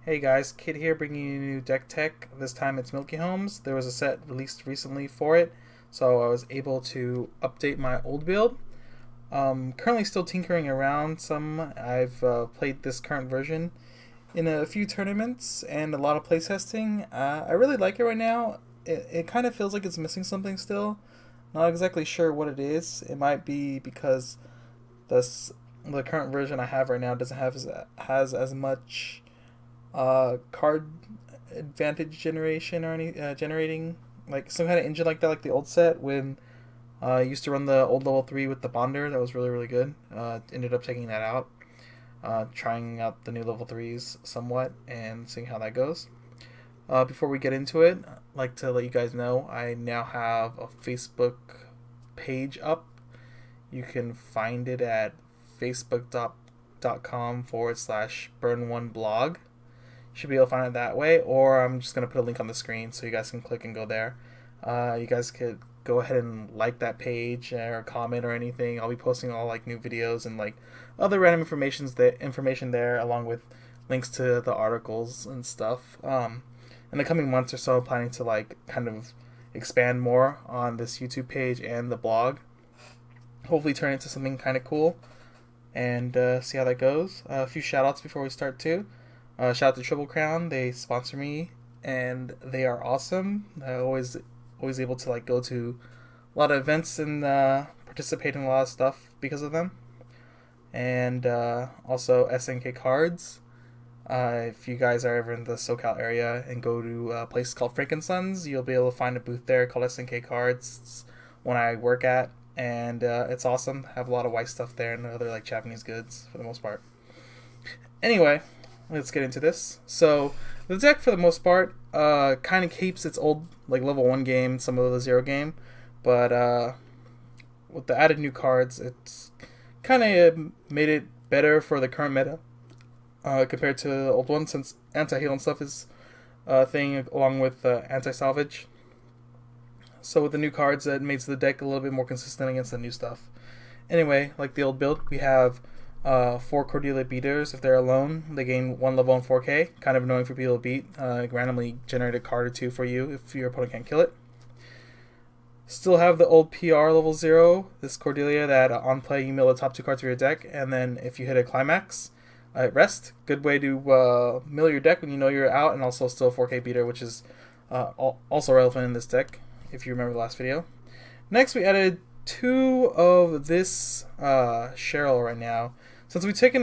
Hey guys, Kid here bringing you new deck tech. This time it's Milky Holmes. There was a set released recently for it, so I was able to update my old build. Currently still tinkering around some. I've played this current version in a few tournaments and a lot of playtesting. I really like it right now. It kind of feels like it's missing something still. Not exactly sure what it is. It might be because the current version I have right now doesn't have has as much card advantage generation or any generating like some kind of engine like that, like the old set when I used to run the old level 3 with the bonder. That was really good. Ended up taking that out, trying out the new level 3s somewhat and seeing how that goes. Before we get into it, I'd like to let you guys know I now have a Facebook page up. You can find it at facebook.com/burn1blog. Should be able to find it that way, or I'm just going to put a link on the screen so you guys can click and go there. You guys could go ahead and like that page or comment or anything. I'll be posting all like new videos and like other random information there, along with links to the articles and stuff. In the coming months or so, I'm planning to like kind of expand more on this YouTube page and the blog. Hopefully turn it into something kind of cool and see how that goes. A few shout outs before we start too. Shout out to Triple Crown. They sponsor me and they are awesome. I'm always able to like go to a lot of events and participate in a lot of stuff because of them. And also SNK Cards. If you guys are ever in the SoCal area and go to a place called Frankensons, you'll be able to find a booth there called SNK Cards. It's one I work at, and it's awesome. I have a lot of white stuff there and other like Japanese goods for the most part. Anyway, let's get into this. So the deck for the most part kind of keeps its old like level 1 game, some of the 0 game, but with the added new cards, it's kind of made it better for the current meta compared to the old one, since anti-heal and stuff is a thing along with anti-salvage. So with the new cards, it makes the deck a little bit more consistent against the new stuff. Anyway, like the old build, we have 4 Cordelia beaters. If they're alone, they gain 1 level and 4k. Kind of annoying for people to beat. Randomly generate a card or 2 for you if your opponent can't kill it. Still have the old PR level 0. This Cordelia that on play you mill the top 2 cards of your deck, and then if you hit a climax, at rest. Good way to mill your deck when you know you're out, and also still 4k beater, which is also relevant in this deck if you remember the last video. Next, we added 2 of this Cheryl right now. Since we took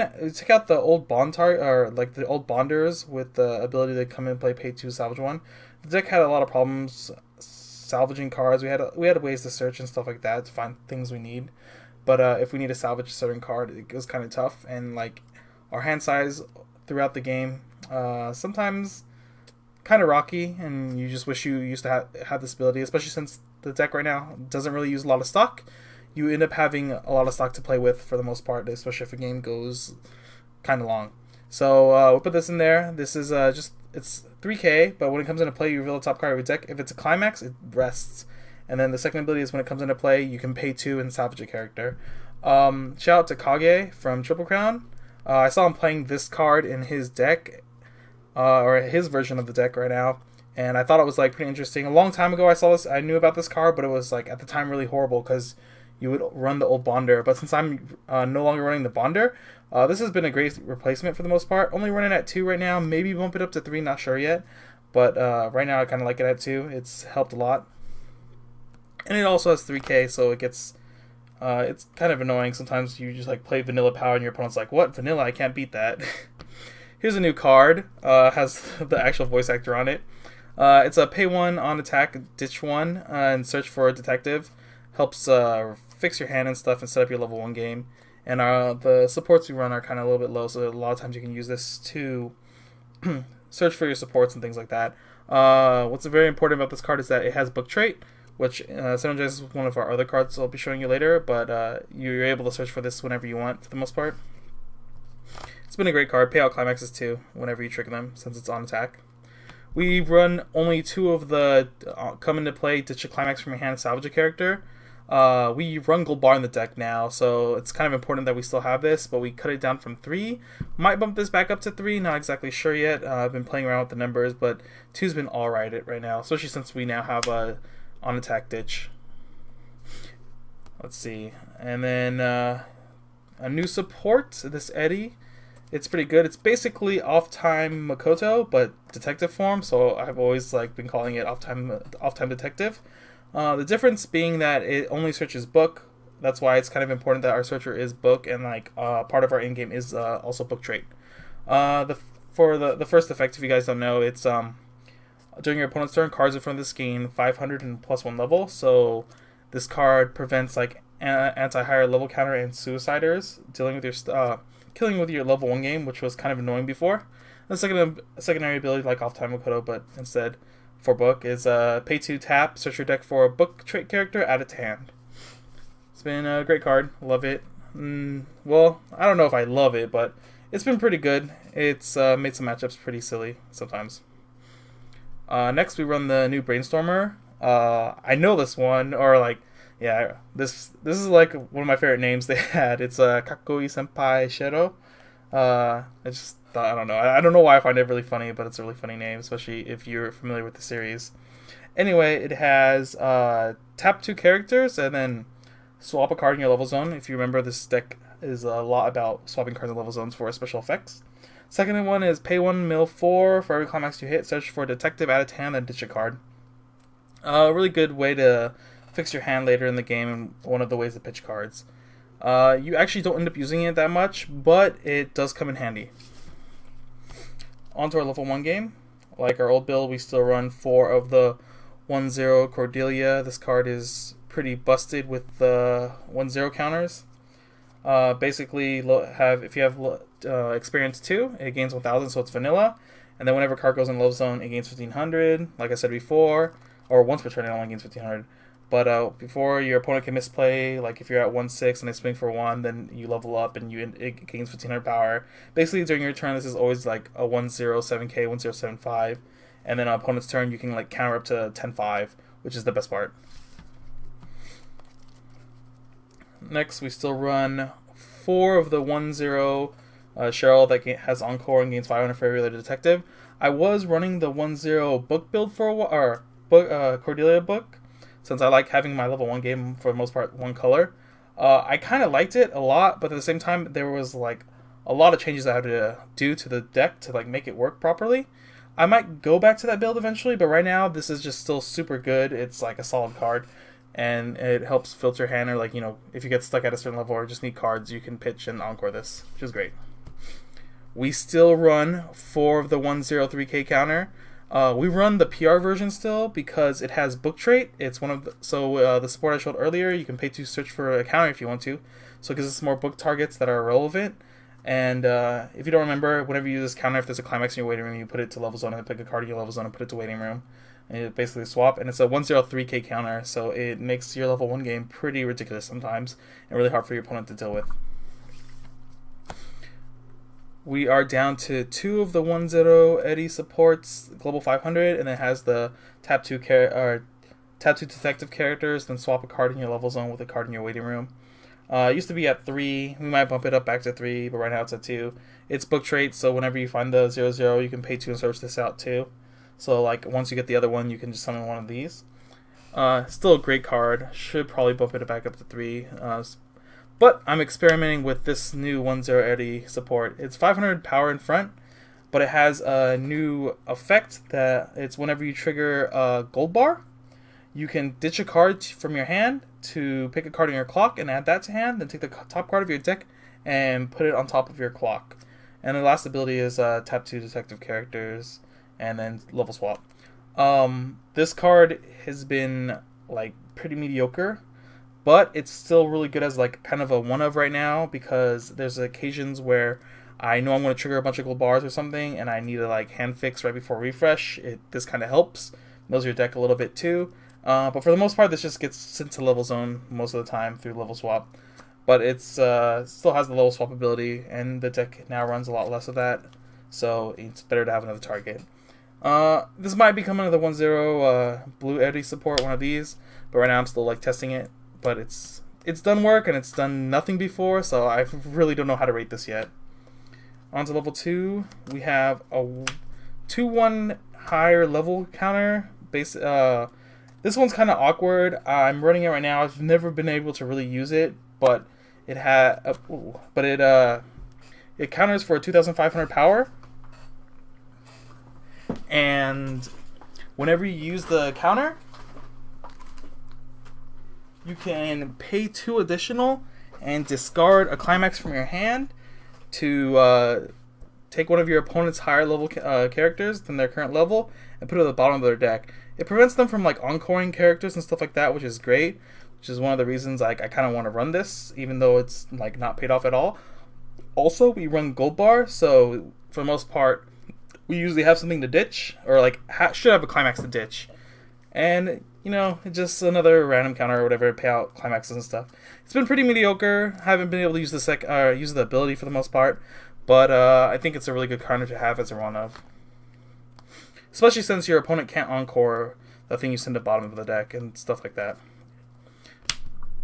out the old or like the old bonders with the ability to come in and play pay 2 salvage 1, the deck had a lot of problems salvaging cards. We had ways to search and stuff like that to find things we need, but if we need to salvage a certain card, it was kind of tough, and like our hand size throughout the game sometimes kind of rocky, and you just wish you used to have this ability, especially since the deck right now doesn't really use a lot of stock. You end up having a lot of stock to play with for the most part, especially if a game goes kind of long. So we'll put this in there. This is it's 3k, but when it comes into play, you reveal the top card of your deck. If it's a climax, it rests. And then the second ability is when it comes into play, you can pay 2 and salvage a character. Shout out to Kage from Triple Crown. I saw him playing this card in his deck, or his version of the deck right now, and I thought it was like pretty interesting. A long time ago I saw this, I knew about this card, but it was like at the time really horrible because you would run the old bonder. But since I'm no longer running the bonder, this has been a great replacement for the most part. Only running at 2 right now, maybe bump it up to 3, not sure yet, but right now I kind of like it at 2. It's helped a lot, and it also has 3k, so it gets it's kind of annoying. Sometimes you just like play vanilla power and your opponent's like, what, vanilla? I can't beat that. Here's a new card. Has the actual voice actor on it. It's a pay 1 on attack, ditch 1, and search for a detective. Helps fix your hand and stuff and set up your level 1 game. And the supports we run are kind of a little bit low, so a lot of times you can use this to search for your supports and things like that. What's very important about this card is that it has book trait, which synergizes with one of our other cards I'll be showing you later, but you're able to search for this whenever you want for the most part. It's been a great card. Payout climaxes too, whenever you trigger them, since it's on attack. We run only 2 of the come into play, ditch a climax from your hand, salvage a character. We run gold bar in the deck now, so it's kind of important that we still have this, but we cut it down from 3. Might bump this back up to 3, not exactly sure yet. I've been playing around with the numbers, but 2's been alright right now, especially since we now have a on attack ditch. Let's see. And then a new support, this Eddie. It's pretty good. It's basically off-time Makoto, but detective form, so I've always been calling it off-time detective. The difference being that it only searches book. That's why it's kind of important that our searcher is book, and part of our in-game is also book trait. For the first effect, if you guys don't know, it's during your opponent's turn, cards in front of this gain 500 and +1 level. So this card prevents anti-higher level counter and suiciders dealing with your killing with your level 1 game, which was kind of annoying before. The secondary ability like off-time Makoto, but instead for book is pay 2 tap, search your deck for a book trait character, add it to hand. It's been a great card, love it. Well, I don't know if I love it, but it's been pretty good. It's made some matchups pretty silly sometimes. Next we run the new Brainstormer. I know this one, or yeah, this is one of my favorite names they had. It's Kakoi Senpai Shero. I don't know. I don't know why I find it really funny, but it's a really funny name, especially if you're familiar with the series. Anyway, it has tap 2 characters and then swap a card in your level zone. If you remember, this deck is a lot about swapping cards in level zones for special effects. Second one is pay 1 mil 4 for every climax you hit. Search for a detective, add it to hand, then ditch a card. A really good way to fix your hand later in the game, and one of the ways to pitch cards. You actually don't end up using it that much, but it does come in handy. On to our level 1 game. Like our old build, we still run 4 of the 1-0 Cordelia. This card is pretty busted with the 1-0 counters. Basically, if you have experience 2, it gains 1000, so it's vanilla. And then whenever a card goes in level zone, it gains 1500. Like I said before, or once per turn, it only gains 1500. But before your opponent can misplay, like if you're at 1-6 and they swing for 1, then you level up and it gains 1500 power. Basically, during your turn, this is always like a 1-0-7k, 1-0-7-5. And then on opponent's turn, you can counter up to 10-5, which is the best part. Next, we still run 4 of the 1-0 Cheryl that has Encore and gains 500 for every other detective. I was running the 1-0 book build for a while, or Cordelia book, since I like having my level 1 game for the most part one color. I kind of liked it a lot, but at the same time there was a lot of changes I had to do to the deck to make it work properly. I might go back to that build eventually, but right now this is just still super good. It's like a solid card, and it helps filter hand, or if you get stuck at a certain level or just need cards, you can pitch and encore this, which is great. We still run 4 of the 1-0-3k counter. We run the PR version still because it has book trait. It's one of the support I showed earlier. You can pay to search for a counter if you want to, so it gives us more book targets that are relevant. And if you don't remember, whenever you use this counter, if there's a climax in your waiting room, you put it to level zone and pick a card in your level zone and put it to waiting room, and you basically swap. And it's a 1-0-3k counter, so it makes your level 1 game pretty ridiculous sometimes and really hard for your opponent to deal with. We are down to 2 of the 1-0 Eddie supports, Global 500, and it has the tap 2 detective characters, then swap a card in your level zone with a card in your waiting room. It used to be at 3. We might bump it up back to 3, but right now it's at 2. It's book trait, so whenever you find the 0-0, you can pay 2 and search this out too. So once you get the other one, you can just summon one of these. Still a great card. Should probably bump it back up to 3. But I'm experimenting with this new 1-0 Eddie support. It's 500 power in front, but it has a new effect that it's whenever you trigger a gold bar, you can ditch a card from your hand to pick a card in your clock and add that to hand, then take the top card of your deck and put it on top of your clock. And the last ability is tap 2 detective characters and then level swap. This card has been pretty mediocre, but it's still really good as kind of a one of right now, because there's occasions where I know I'm going to trigger a bunch of gold bars or something and I need to hand fix right before refresh. This kind of helps, mills your deck a little bit too. But for the most part, this just gets sent to level zone most of the time through level swap. But it's still has the level swap ability, and the deck now runs a lot less of that, so it's better to have another target. This might become another 1-0 blue Eddie support, one of these, but right now I'm still testing it. but it's done work and it's done nothing before, so I really don't know how to rate this yet. On to level 2, we have a 2-1 higher level counter. This one's kind of awkward. I'm running it right now. I've never been able to really use it, but it counters for 2,500 power, and whenever you use the counter, you can pay 2 additional and discard a climax from your hand to take one of your opponent's higher level characters than their current level and put it at the bottom of their deck. It prevents them from like encoring characters and stuff like that, which is great, which is one of the reasons like I kind of want to run this, even though it's like not paid off at all. Also, we run gold bar, so for the most part, we usually have something to ditch, or like should have a climax to ditch, and you know, it's just another random counter or whatever, pay out climaxes and stuff. It's been pretty mediocre. Haven't been able to use the ability for the most part, but I think it's a really good counter to have as a one of, especially since your opponent can't encore the thing you send to the bottom of the deck and stuff like that.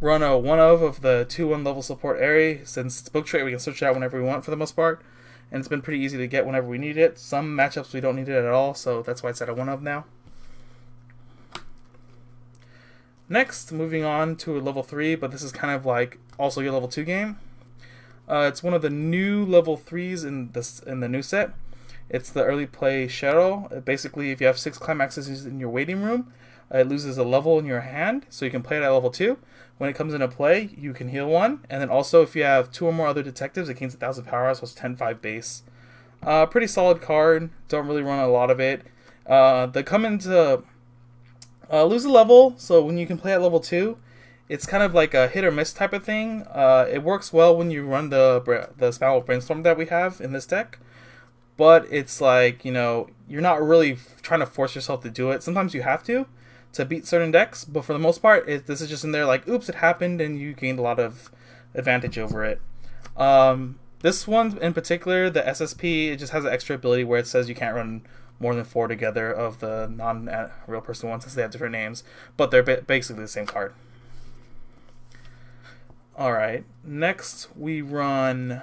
Run a one of the 2-1 level support Airy. Since it's book trait, we can switch it out whenever we want for the most part, and it's been pretty easy to get whenever we need it. Some matchups we don't need it at all, so that's why it's at a 1 of now. Next, moving on to a level 3, but this is kind of like also your level 2 game. It's one of the new level 3s in the new set. It's the early play Shadow. Basically, if you have 6 climaxes in your waiting room, it loses a level in your hand, so you can play it at level 2. When it comes into play, you can heal 1, and then also if you have 2 or more other detectives, it gains 1,000 power, so it's 10-5 base. Pretty solid card. Don't really run a lot of it. They come into lose a level, so when you can play at level 2, it's kind of like a hit or miss type of thing. It works well when you run the Spammable Brainstorm that we have in this deck, but it's like, you know, you're not really trying to force yourself to do it. Sometimes you have to beat certain decks, but for the most part, this is just in there like, oops, it happened, and you gained a lot of advantage over it. This one in particular, the SSP, it just has an extra ability where it says you can't run more than 4 together of the non-real person ones, since they have different names, but they're basically the same card. Alright, next we run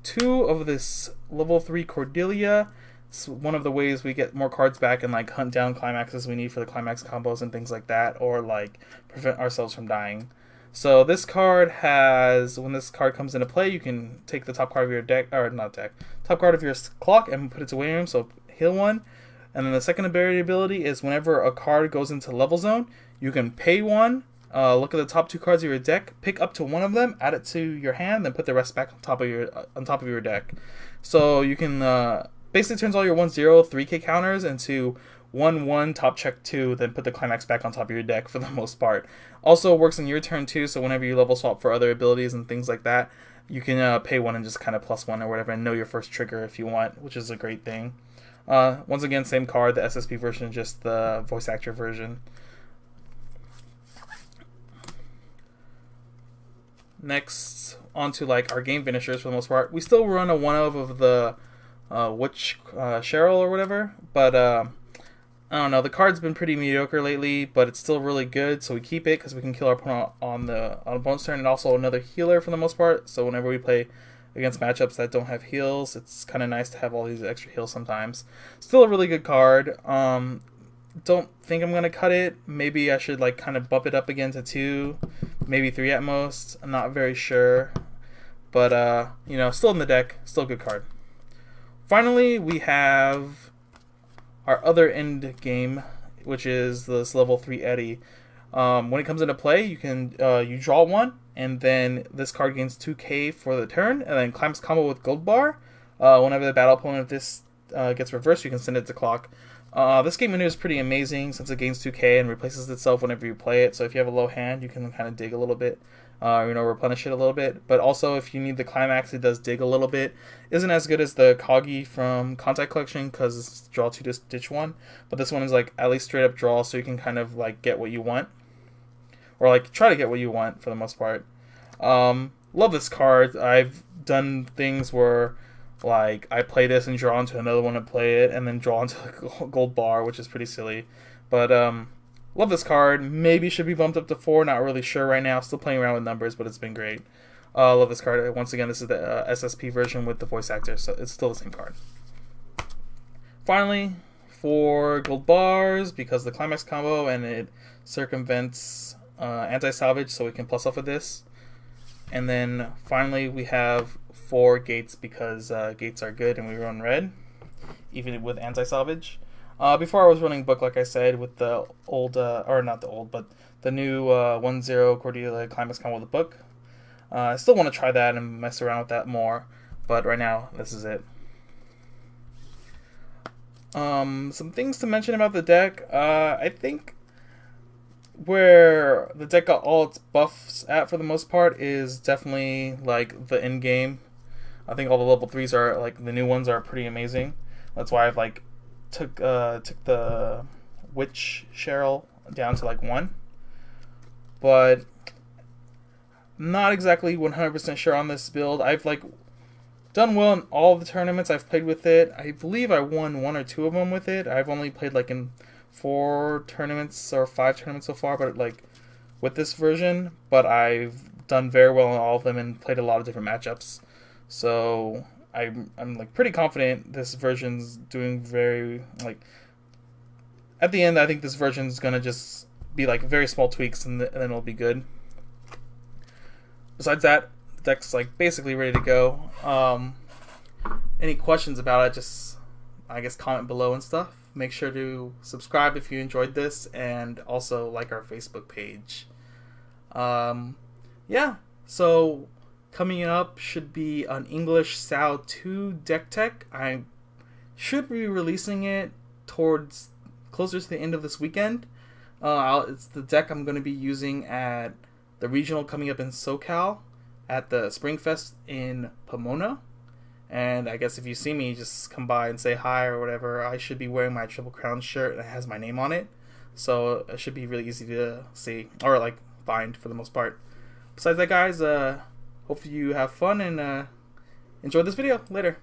2 of this level 3 Cordelia. It's one of the ways we get more cards back and like hunt down climaxes we need for the climax combos and things like that, or like prevent ourselves from dying. So this card has, when this card comes into play, you can take the top card of your deck, or not deck, top card of your clock and put it to waiting room, so heal 1. And then the second ability is whenever a card goes into level zone, you can pay 1, look at the top 2 cards of your deck, pick up to 1 of them, add it to your hand, then put the rest back on top of your deck. So you can basically turns all your 1-0 3k counters into 1-1 top check 2, then put the climax back on top of your deck for the most part. Also works in your turn too, so whenever you level swap for other abilities and things like that, you can pay 1 and just kind of +1 or whatever and know your first trigger if you want, which is a great thing. Once again, same card, the SSP version, just the voice actor version. Next, onto like our game finishers for the most part. We still run a 1 of the Witch Cheryl or whatever, but I don't know, the card's been pretty mediocre lately, but it's still really good, so we keep it because we can kill our opponent on opponent's turn, and also another healer for the most part, so whenever we play against matchups that don't have heals, it's kind of nice to have all these extra heals sometimes. Still a really good card. Don't think I'm going to cut it. Maybe I should like kind of bump it up again to 2, maybe 3 at most. I'm not very sure, but you know, still in the deck, still a good card. Finally, we have our other end game, which is this level 3 Eddie. When it comes into play, you can you draw 1, and then this card gains 2k for the turn, and then climax combo with gold bar. Whenever the battle opponent of this gets reversed, you can send it to clock. This game menu is pretty amazing since it gains 2k and replaces itself whenever you play it. So if you have a low hand, you can kind of dig a little bit, you know, replenish it a little bit. But also, if you need the climax, it does dig a little bit. Isn't as good as the Kagi from Contact Collection because it's draw 2 to ditch 1. But this one is like at least straight up draw, so you can kind of like get what you want, or like try to get what you want for the most part. Love this card. I've done things where like I play this and draw into another one and play it, and then draw into a gold bar, which is pretty silly. But Love this card. Maybe should be bumped up to 4. Not really sure right now. Still playing around with numbers, but it's been great. Love this card. Once again, this is the SSP version with the voice actor, so it's still the same card. Finally, 4 gold bars because the climax combo, and it circumvents anti-salvage, so we can plus off of this. And then finally, we have 4 gates because gates are good and we run red, even with anti-salvage. Before I was running book, like I said, with the old, or not the old, but the new 1-0 Cordelia climax combo with the book. I still want to try that and mess around with that more, but right now, this is it. Some things to mention about the deck. I think where the deck got all its buffs at for the most part is definitely like the end game. I think all the level 3s are like the new ones are pretty amazing. That's why I've like took the Witch Cheryl down to like 1, but not exactly 100% sure on this build. I've like done well in all of the tournaments I've played with it. I believe I won 1 or 2 of them with it. I've only played like in 4 tournaments or 5 tournaments so far, but like with this version. But I've done very well in all of them and played a lot of different matchups. So I'm like pretty confident this version's doing very like. At the end, I think this version's gonna just be like very small tweaks, and then it'll be good. Besides that, the deck's like basically ready to go. Any questions about it, just I guess comment below and stuff. Make sure to subscribe if you enjoyed this, and also like our Facebook page. Yeah, so coming up should be an English SAO 2 deck tech. I should be releasing it towards closer to the end of this weekend. It's the deck I'm going to be using at the regional coming up in SoCal at the Springfest in Pomona. And I guess if you see me, just come by and say hi or whatever. I should be wearing my Triple Crown shirt that has my name on it. So it should be really easy to see, or like find for the most part. Besides that, guys, hopefully you have fun and enjoy this video. Later.